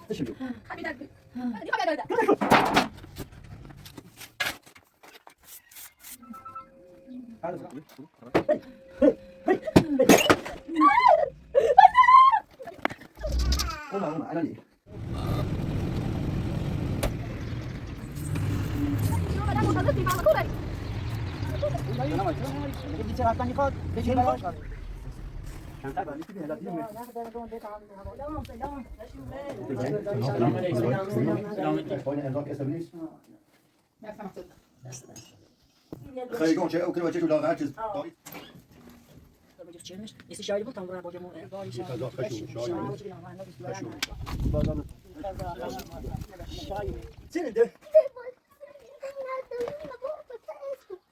تشبيه خبيدك دي خبيدك قوم على لي خیلی چه اوکی بچه تو لاغر چیز استشاری بود تمام با جمع سنده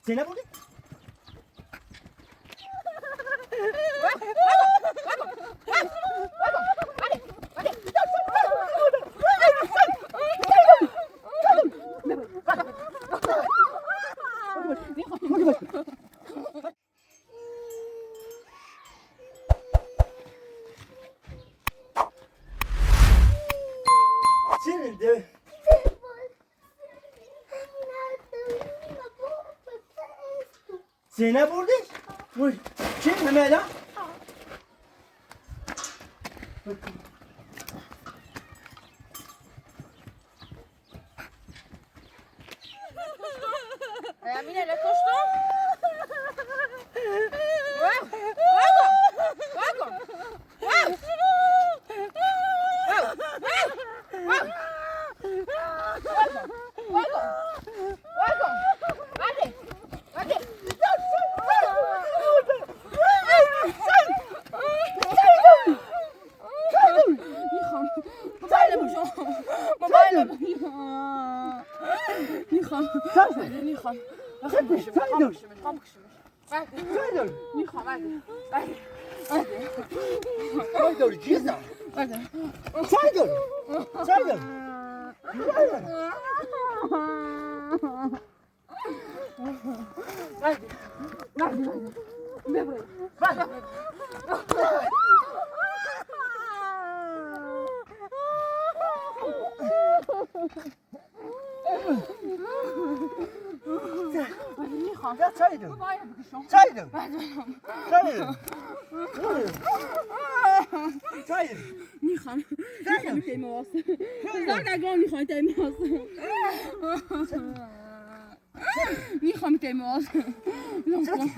سنده بودی سنده سنه بردی؟ وای چه همه الان؟ Mine le costo? میخوام که موز لونکن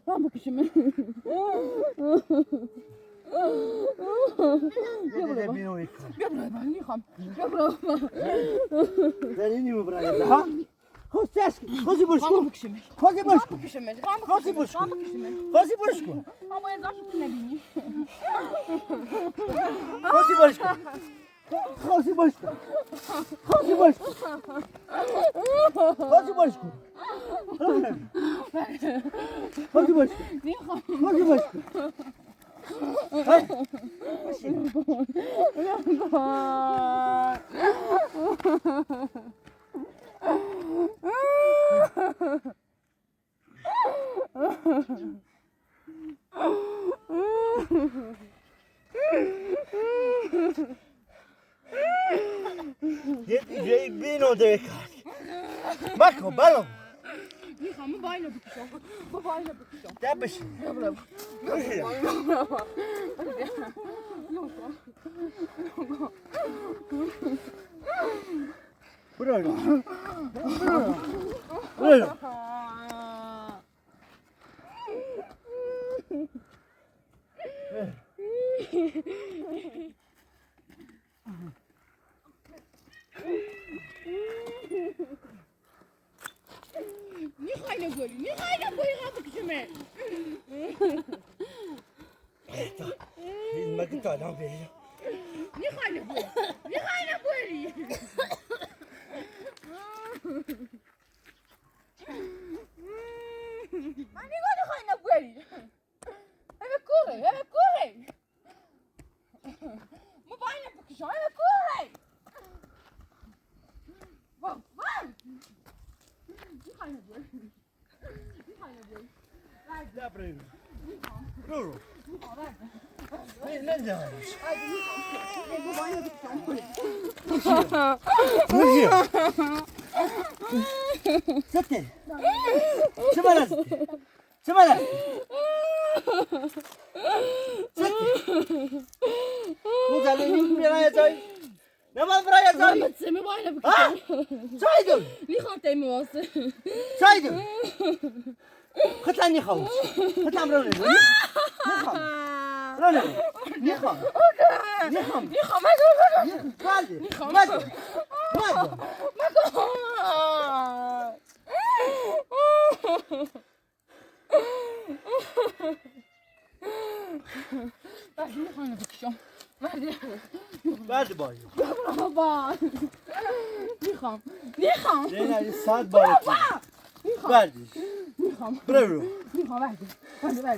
میخوام بکشمش بیا برو خوزی برشکو خوزی برشکو اما یه داشت نبینی خوزی برشکو یه بینو درکار مکو برو میخوام موبایل بکشم دبش برو میخوای نگولی بکشمه این مگه تا الان بیریم میخوای نگولی من نگاه نگولی همه کوره موبایل بکشم همه کوره میخوای نبوی میخوای نبوی لا برو برو میخوام نرجع باید نرجع ستة شمالة شمالة ستة مو زعلانين برايا زاي نما برايا زاي محمد سامي باید بکشم شايدون میخوام تیمی واسه شايدون خطلاني خوش خطلان بروني نخم بروني نخم نخم میخوام مادي نخم مادي مادي بعد میخوام بکشم بعد باي بابا میخوام میخوام لينا الساعات باي بعد میخوام برو میخوام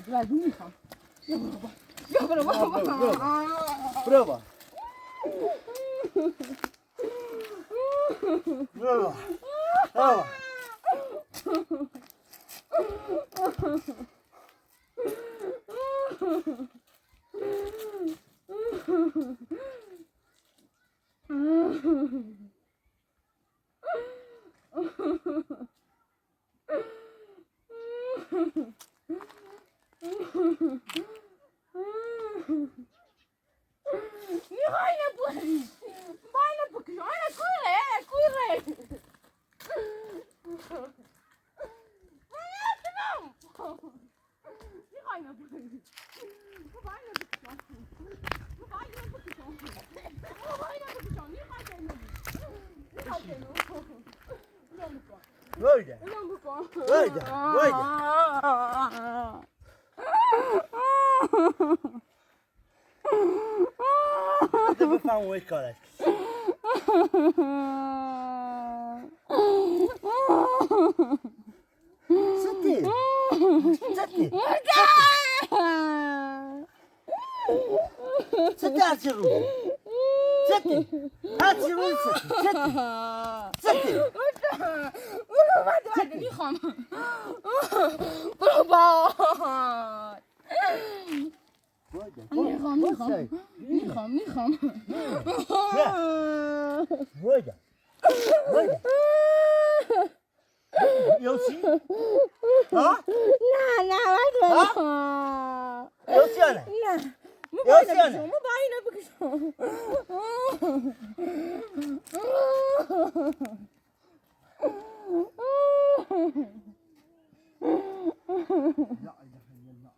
بعد میخوام یا برو بابا برو برو برو برو ويدا ويدا ويدا انت بفهم ويش قالك ستي ستي ستي هاتي الروح ستي هاتي الروح ستي ستي میخوام بابا میخوام ويدا ويدا يوسي ها نه يوسي انا نه يوسي انا مو باینه بکشم لا اله الا الله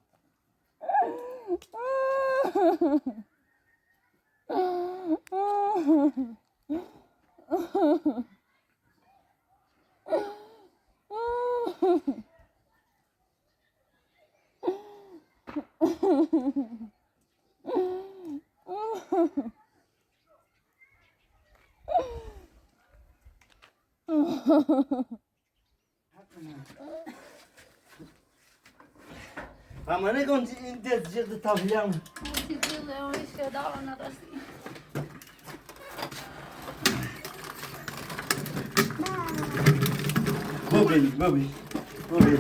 اما انا كنت انت جد طافيان بوبي بوبي بوبي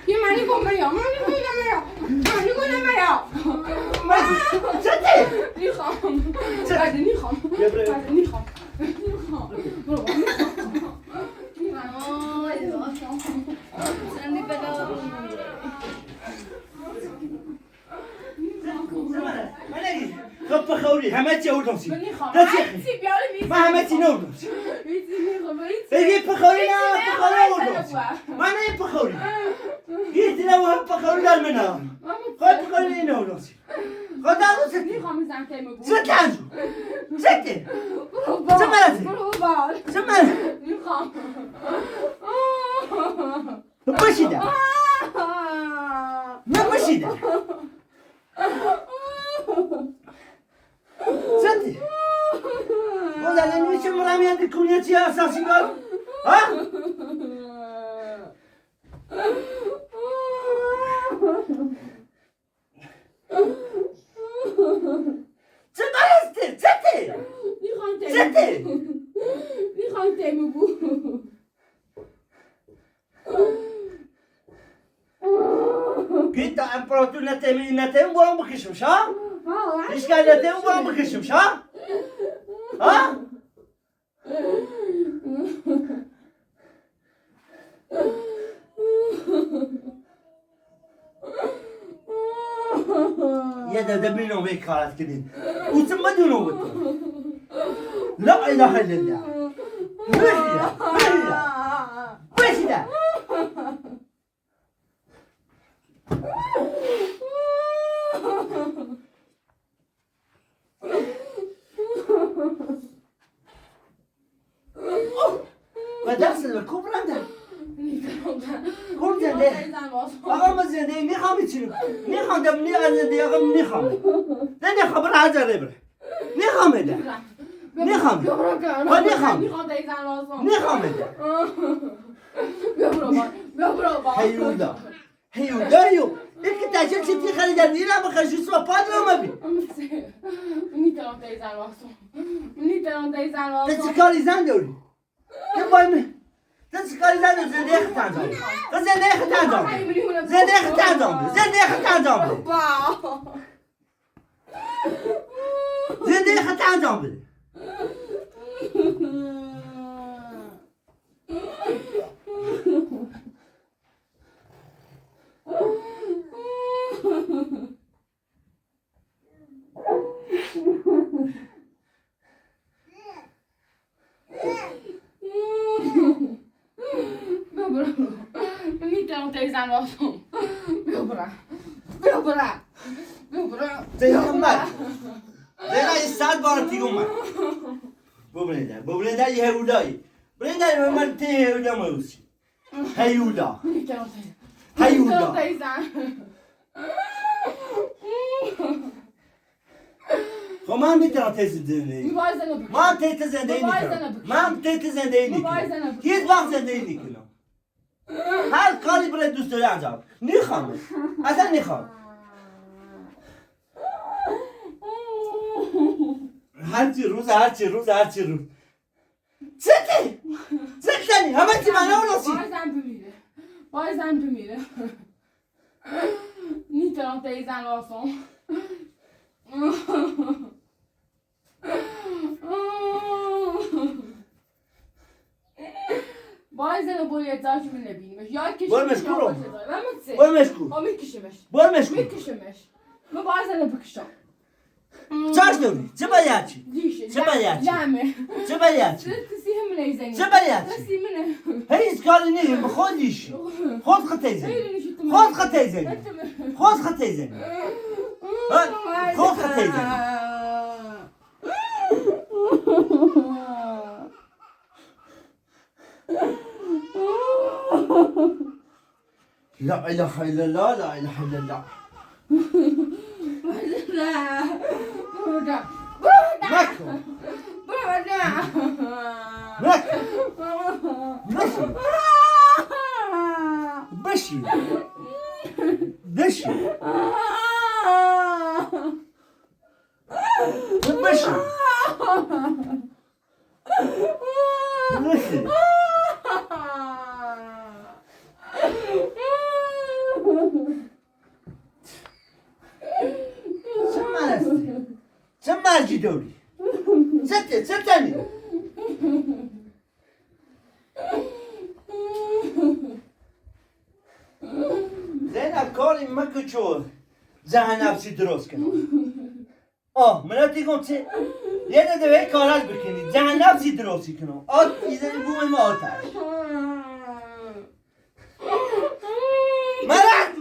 یه معنی کن بریم میخوام خب خوري همتي اول تمسي ما همتي نور ايه بخوري لا بخوري ما انا بخوري قلت له بخوري لا منها خد بخوري نور خد هذا ستي ستي عنجو ستي سمعتي ماشي ده ما ماشي ده ستي والله انا مش مرامي عندك كونيتي اساسي قال ها چه برسته؟ چته؟ چته؟ میخوام تیمو بو گیت تا امپراتور نتیم برام بکشمش ها؟ هیچ که نتیم برام بکشمش ها؟ ها؟ یه ده بینو به کارت کردین اوتم مدونو بود لا اله الا الله بشیده و دست کو برنده کم زنده آقا ما زنده میخوام چی میخوام دم نی از زنده آقا میخوام نه خبر حاضر بره میخوام ده میخوام میخوام ده هیولا هیولا اینکه تاجر چی خریدن میرم بخشیش و پادر ما بی میتونم دیزن واسه چه کاری زن داری که باید تسكري زاد زنديق تاعهم زنديق تاعهم زنديق تاعهم زنديق تاعهم زنديق تاعهم میتونم تیزن واسم بیا برا تيهمك زينا يستعد بارتيكم بوبليدا يهوداي بليدا ما تيهودا موسي هيودا هيودا خب من میتونم تیز زندگی من تیز زندگی نکنم من تیز زندگی نکنم هیچ وقت زندگی نکنم هر کاری برای دوست داری انجام نخوام اصلا نخوام هرچی روز چتی همه چی من اوناسی بایزن بمیره میتونم تیزن واسم بایزن و باید داشت من نبینیمش یا کشمش میکشمش من بایزن رو بکشم چاش دوری چه باید چی؟ چه باید چی؟ چه باید چی؟ کسی همونه ایزنی چه باید چی؟ کسی منه هیچ کاری نیم خودیش خود خطی زنی خود خطی زنی خود خطی زنی خود خطی زنی لا اله الا الله لا اله الا الله نکن نکن بشین بشین بشین بشین چه مرگی داری؟ چه تنی؟ زینب کاری مکو چور ذهن نفسی درست کنم مناتی کن چه؟ یه دوی کارات بکنی ذهن نفسی درستی کنم ایزنی بوم ما آتش مرد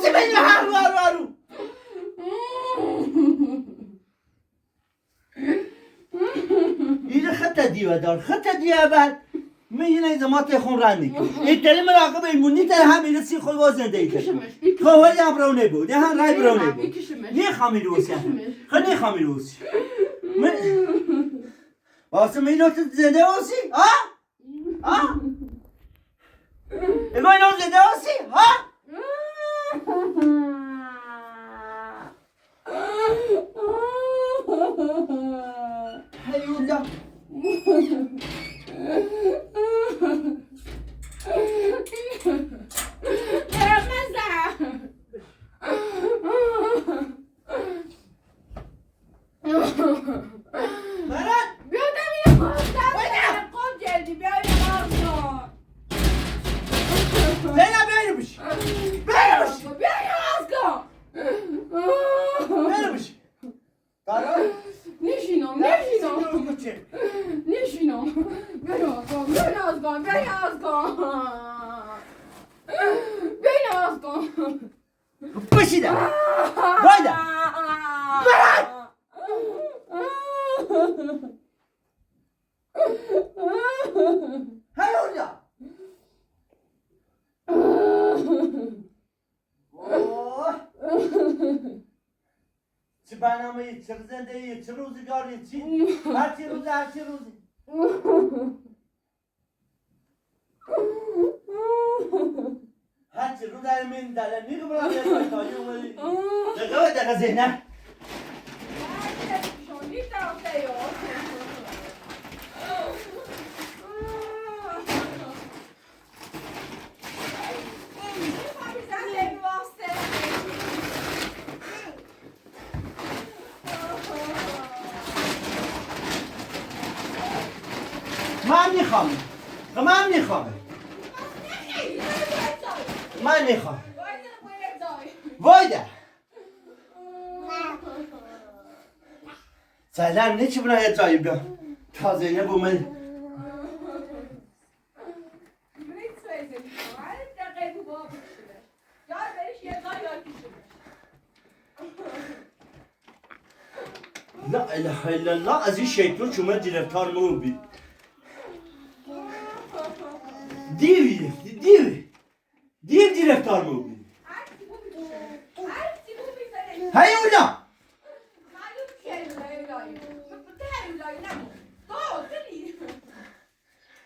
چه بینی هارو اینه خطه دیوه دار خطه دیوه بعد میگه زمات خون رنگ این تری مراقب ایمونی تر هم میرسی خود باز زنده ای کشم خواهی هم برونه بود یه هم رای برونه بود نیه خامی روسی خواهی نیه خامی روسی واسه می نوکت زنده باسی؟ ها؟ ما ينوز داسي ها؟ هيولا بشيدا بايدا مرات هيولا برنامه چه زندگی چه روزگاری چی هر چی روزی هر چی روز من دلنی رو برام یه تا یومی دقیقه ذهنه شونی تاوتیو من میخوام وایده سلام نه چی بنا یه جایی بیا تازه نه بومن لا اله الا الله از این شیطان شما گرفتار مو بی دیو گرفتار مو بی هیولا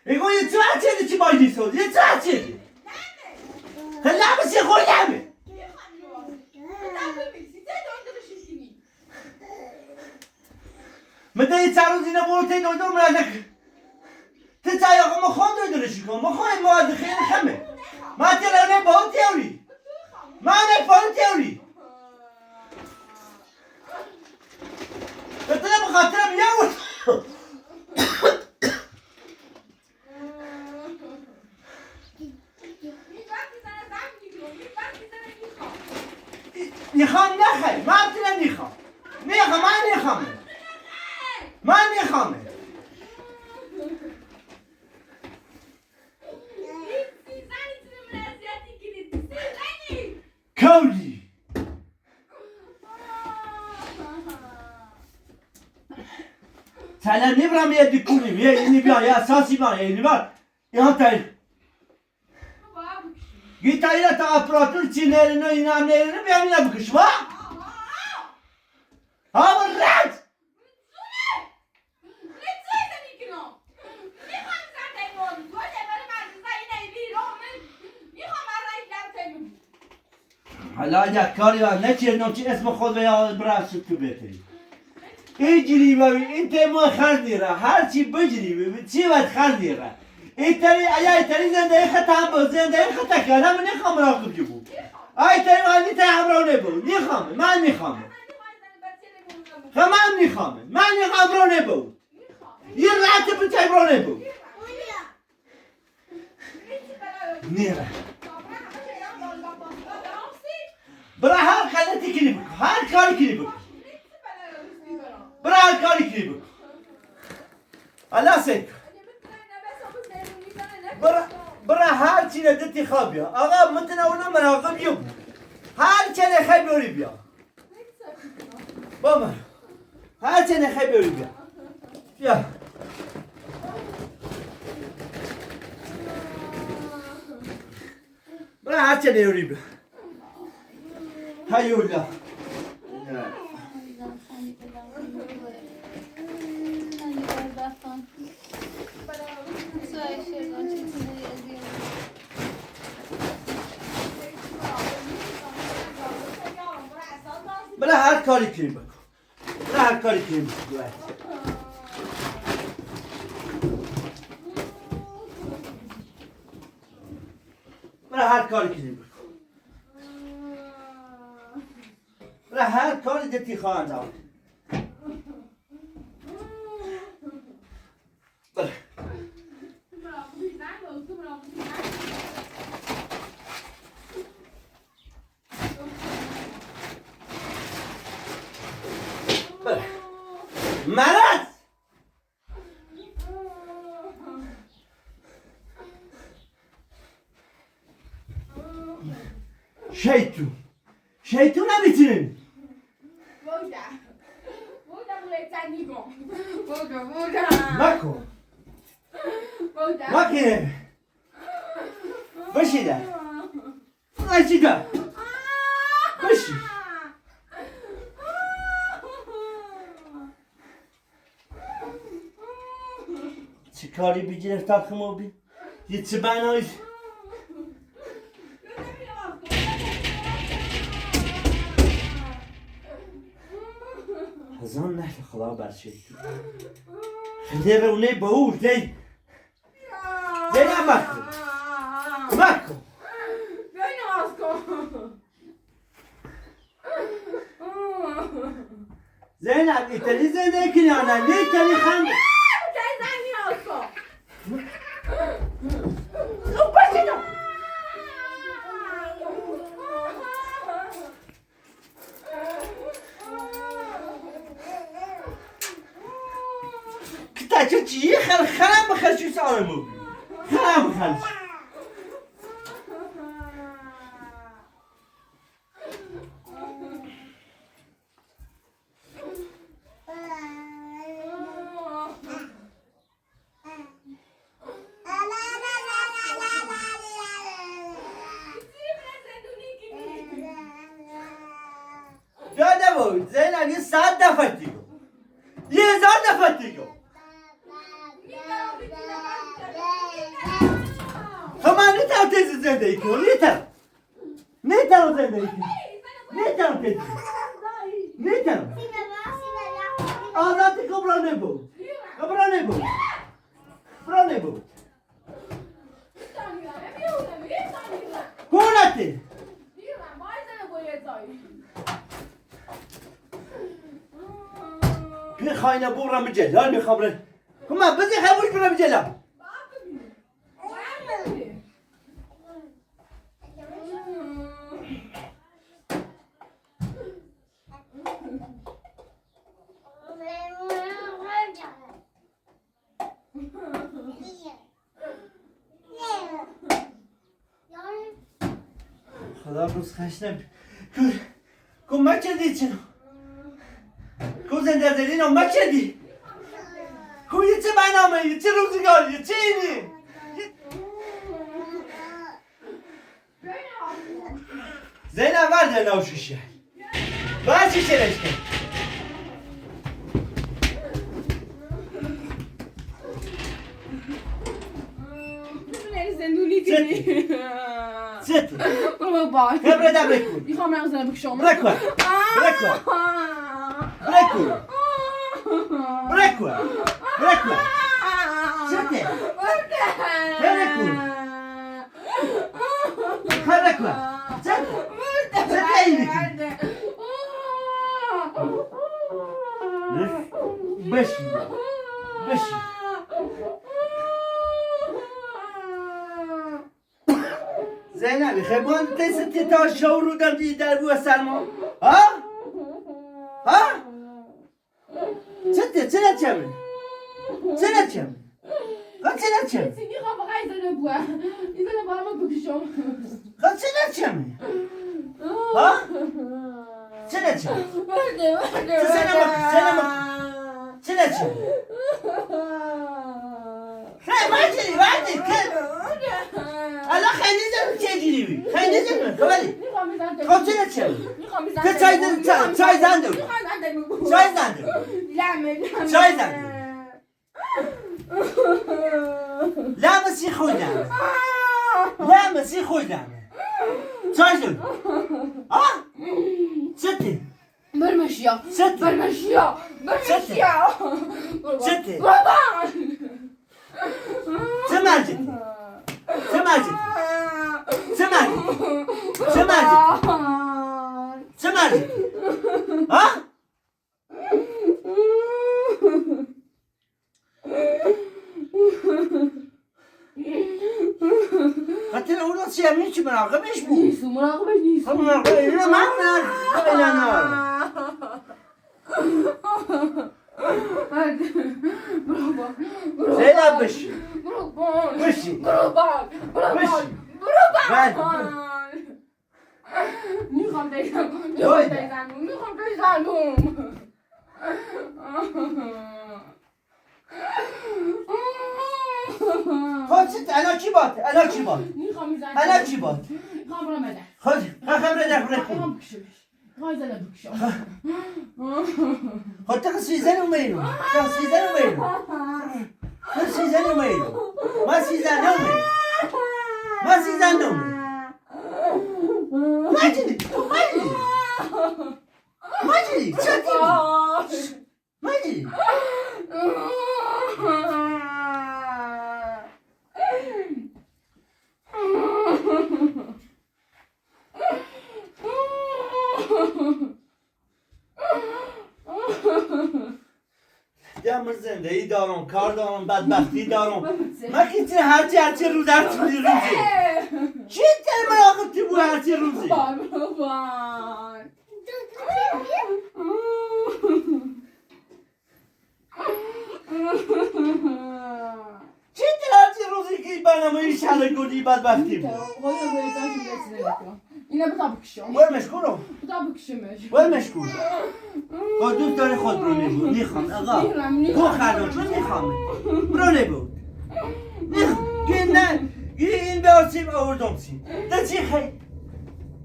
اگه یه چه چی باید سود یه چه هلا بس خوی همه مدة يتساعدون زينا بولتين ودور ملاك تتساعدون مخون دويدرشيكم مخون مواد خير خمه ما تلونه بول تيوري ما نفهم تيوري قلت له بخاطر مياوت نخام نخي ما بتنا نخام ما نخام ما نخامه كولي سلام نبرم یه دکونیم یه اینی بیا یه اساسی بیا یه اینی بیا یه تایل یه تایل تا اپراتور چی نیرنو اینم نیرنو بیا اینه بکش وا ها برد حالا یک کاری و نچیرنم چی اسم خود و یا برای شد که بهتری این جیری ببین این تیما خردیره هر چی بجری ببین چی باید خردیره این تری ایا تری زنده خطا با زنده خطا کردم من نخوام راقب جبو ای تری من تری همراه نبود نخوام من نخوام من همراه نبود یه رات به تری همراه نبود نیره برای هر خلطی کنی بکن هر کاری کنی بکن برای هر کاری کنی بکن الله سیک برای هر چی ندتی خواب بیا آقا متناولا مراقب یو هر چی نخوای بیاری بیا بابا هر چی نخوای بیاری بیا بیا برای هر چی نیاری بیا هیولا Só کاری کنیم بکن هر کاری کنیم بکن هر کاری کنیم بکن هر کاری دتی خواهند داد مرض شیطون نمیتونیم مکن مکنه بشیده بشیده بشی چه کاری بگیره تاخمو بی یه چه بنایش هزان نه خدا برشه خیلی رونه باور دی نه مکن مکن زینب ایتالی زنده کنی آنه نه ایتالی خنده کتا چیه خلم بخل چیز آنمو خلم بخل یاده بود زینب یه 100 دفعه دیگو 1000 دفعه دیگو خب من نیتم تیزی زندگی کنم نیتم زندگی کنم نیتم تیزی نیتم آزادی که برانه بود برانه بود کونتی خاینه برم جلال میخوام ره خب من بزی خبوش برم جلال خدا روز خشنم کن مکردی چنو کن زنده زدین هم مکردی کن یه چه برنامه یه چه روزگاری یه چه اینی زینب ورده نو شیشه بر شیشه رشته چطور؟ برو بای خبره دا بکن میخوام نغزنه بکشم بکن چطور؟ بکن چطور اینی بشی زینبی خیبان تیستی تا شورو دم دیگه در بو سلمان ها؟ چه نچمه؟ میخوام فقط ایزنه بوه ایزنه برام بکشم چه نچمه؟ ها؟ چه نچمه؟ چه نچمه؟ خیلی وقتی الان خیلی زنم چه جیری خیلی زنم خبری خب چه نچمه؟ تو چای زنده لامسی خودم چای زنده چطور؟ برمشيا ست برمشيا برمشيا ست بابا سمعتي سمعتي سمعتي سمعتي سمعتي ها حتى لو نص يمين شو مراقبش بو نيسو مراقبش نيسو مراقبش لا ما انا برافو زينا بش برافو بشي برافو برافو برافو میخوام بزنم خود ست انا چی بات انا چی بات میخوام بزنم انا چی بات میخوام برم بده خود خبر ده بکن میخوام بکشمش میخوام زنم بکشم خود تا سیزن میرو تا سیزن میرو تا سیزن میرو ما سیزن میرو ما سیزن میرو ماجدی ماجدی ماجدی چطوری ماجدی دم زندگی دارم کار دارم بدبختی دارم من که هرچی روز هرچی روزی چی تر من آخر تی بو هرچی روزی چی تر هرچی روزی که بنامه این شهر گلی بدبختی بود اینه بتا بکشم ورمش کنم بتا بکشمش ورمش کنم خود دوست داری خود برو نبود میخوام آقا گو خردم چون میخوام برو نبود میخوام گه نه گه این به آسیم آوردم سیم ده چی خیلی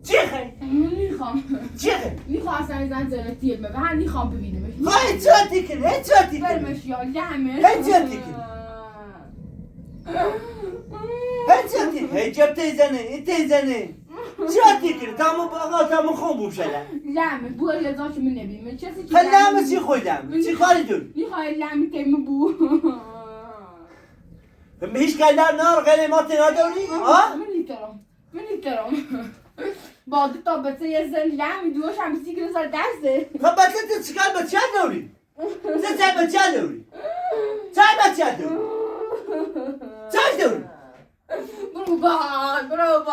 چی خیلی میخوام چی خیلی میخوام اصلا زن زنتیه به هم میخوام ببینمش خواهی چاتی کنه هیچ چاتی کنه برمش یا لحمه هیچ چاتی کنه هیچ چاتی کنه هیچ جب تیزنه این تیزنه چاتی کنه تامو آقا تامو خون بوشده لحمه بو رضاشو من نبینم چه خیلی لحمه چی خویدم چی خواهی داری میخوام لحمه تیمه بو هیچ کلر نار غنیماتی نداری؟ آه؟ من نیترم با دو تا بچه یه زن لحمه دوش هم 30 کیلو سر دسته خب بچه چیکار بچه داری؟ چه بچه داری؟ چه بچه داری؟ چه داری؟ برو با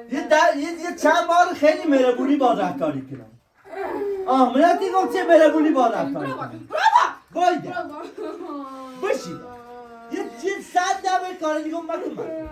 زینب یه چند بار خیلی مهربونی با رفتاری کنم مناتی گفت چه مهربونی با رفتاری کنم بایده باشید یه 100 دمه کار دیگه مکن